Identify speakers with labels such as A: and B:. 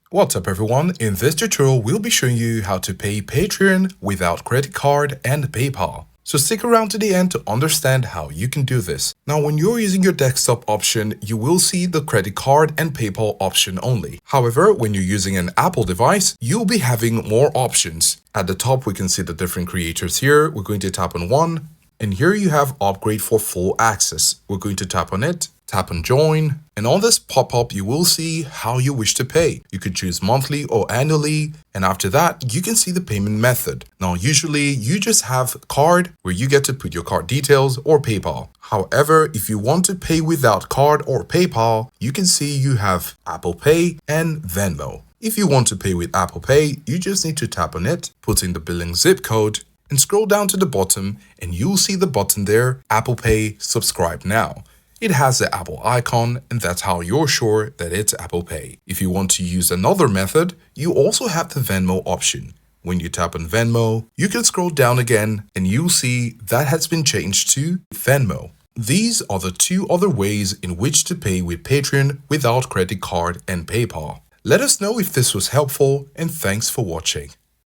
A: What's up everyone, in this tutorial we'll be showing you how to pay Patreon without credit card and PayPal. So stick around to the end to understand how you can do this. Now when you're using your desktop option, you will see the credit card and PayPal option only. However, when you're using an Apple device, you'll be having more options. At the top we can see the different creators here. We're going to tap on one, and here you have upgrade for full access. We're going to tap on it. Tap on join, and on this pop-up you will see how you wish to pay. You could choose monthly or annually, and after that you can see the payment method. Now usually you just have card where you get to put your card details or PayPal. However, if you want to pay without card or PayPal, you can see you have Apple Pay and Venmo. If you want to pay with Apple Pay, you just need to tap on it, put in the billing zip code, and scroll down to the bottom, and you'll see the button there, Apple Pay Subscribe Now. It has the Apple icon, and that's how you're sure that it's Apple Pay. If you want to use another method, you also have the Venmo option. When you tap on Venmo, you can scroll down again and you'll see that has been changed to Venmo. These are the two other ways in which to pay with Patreon without credit card and PayPal. Let us know if this was helpful, and thanks for watching.